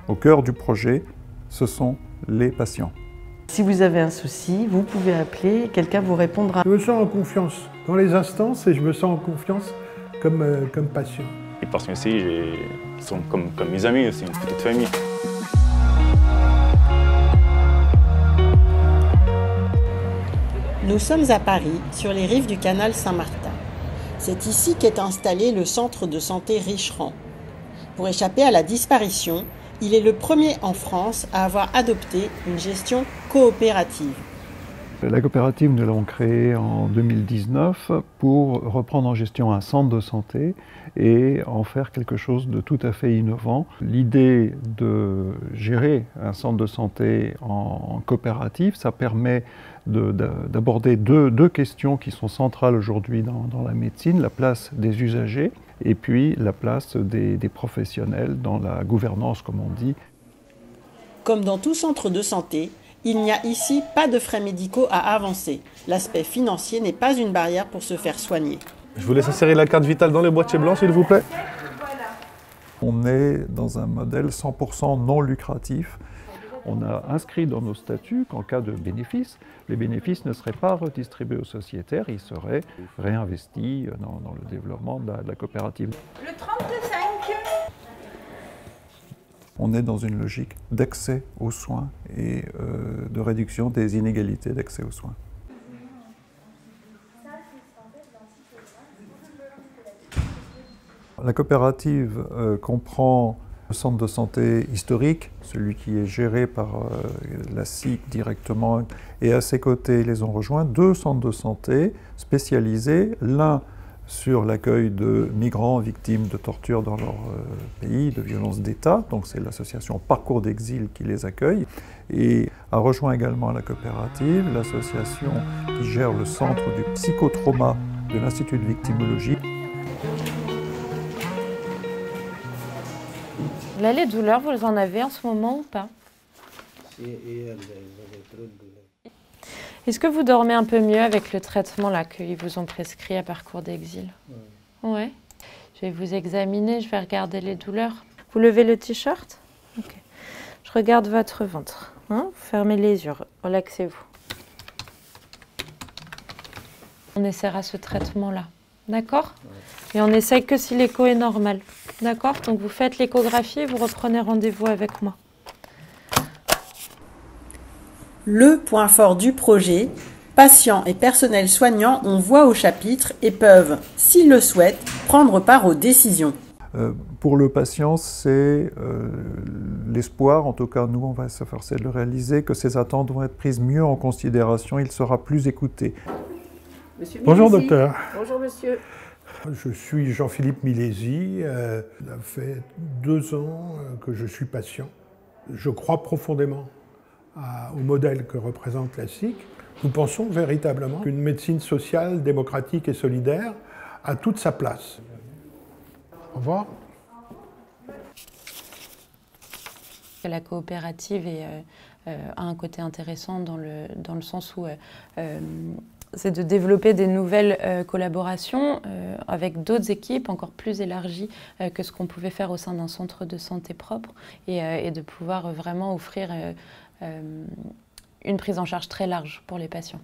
Au cœur du projet, ce sont les patients. Si vous avez un souci, vous pouvez appeler, quelqu'un vous répondra. Je me sens en confiance dans les instances et je me sens en confiance comme patient. Les patients ici sont comme mes amis aussi, une petite famille. Nous sommes à Paris, sur les rives du canal Saint-Martin. C'est ici qu'est installé le centre de santé Richerand. Pour échapper à la disparition, il est le premier en France à avoir adopté une gestion coopérative. La coopérative, nous l'avons créée en 2019 pour reprendre en gestion un centre de santé et en faire quelque chose de tout à fait innovant. L'idée de gérer un centre de santé en coopérative, ça permet d'aborder deux questions qui sont centrales aujourd'hui dans la médecine, la place des usagers et puis la place des professionnels dans la gouvernance, comme on dit. Comme dans tout centre de santé, il n'y a ici pas de frais médicaux à avancer. L'aspect financier n'est pas une barrière pour se faire soigner. Je vous laisse insérer la carte vitale dans les boîtiers blancs, s'il vous plaît. On est dans un modèle 100% non lucratif. On a inscrit dans nos statuts qu'en cas de bénéfices, les bénéfices ne seraient pas redistribués aux sociétaires, ils seraient réinvestis dans le développement de la coopérative. Le 35. On est dans une logique d'accès aux soins et de réduction des inégalités d'accès aux soins. La coopérative comprend le centre de santé historique, celui qui est géré par la SIC directement, et à ses côtés, les ont rejoints deux centres de santé spécialisés, l'un sur l'accueil de migrants victimes de torture dans leur pays, de violences d'État, donc c'est l'association Parcours d'Exil qui les accueille, et a rejoint également la coopérative l'association qui gère le centre du psychotrauma de l'Institut de victimologie. Là, les douleurs, vous en avez en ce moment ou pas? Est-ce que vous dormez un peu mieux avec le traitement là qu'ils vous ont prescrit à Parcours d'Exil? Ouais. Je vais vous examiner, je vais regarder les douleurs. Vous levez le t-shirt? Ok. Je regarde votre ventre. Hein? Vous fermez les yeux, relaxez-vous. On essaiera ce traitement-là. D'accord? Et on essaye que si l'écho est normal. D'accord? Donc vous faites l'échographie et vous reprenez rendez-vous avec moi. Le point fort du projet, patients et personnel soignant ont voix au chapitre et peuvent, s'ils le souhaitent, prendre part aux décisions. Pour le patient, c'est l'espoir, en tout cas nous on va s'efforcer de le réaliser, que ses attentes vont être prises mieux en considération, il sera plus écouté. Bonjour docteur. Bonjour monsieur. Je suis Jean-Philippe Milési, ça fait 2 ans que je suis patient. Je crois profondément au modèle que représente la SIC. Nous pensons véritablement qu'une médecine sociale, démocratique et solidaire a toute sa place. Au revoir. La coopérative a un côté intéressant dans le sens où c'est de développer des nouvelles collaborations avec d'autres équipes encore plus élargies que ce qu'on pouvait faire au sein d'un centre de santé propre et de pouvoir vraiment offrir une prise en charge très large pour les patients.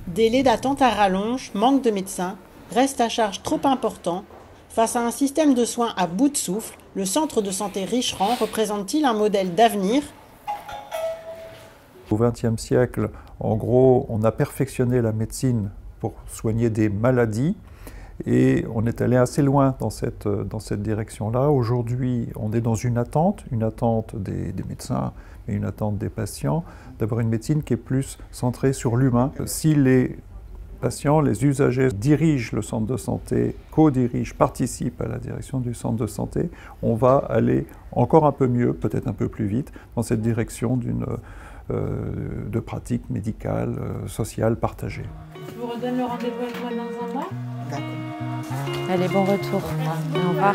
Délai d'attente à rallonge, manque de médecins, reste à charge trop important. Face à un système de soins à bout de souffle, le centre de santé Richerand représente-t-il un modèle d'avenir? Au XXe siècle, en gros, on a perfectionné la médecine pour soigner des maladies et on est allé assez loin dans cette direction-là. Aujourd'hui, on est dans une attente des médecins et une attente des patients, d'avoir une médecine qui est plus centrée sur l'humain. Si les patients, les usagers dirigent le centre de santé, co-dirigent, participent à la direction du centre de santé, on va aller encore un peu mieux, peut-être un peu plus vite, dans cette direction de pratiques médicales, sociales partagées. Je vous redonne le rendez-vous avec moi dans un mois? D'accord. Allez, bon retour. Au revoir.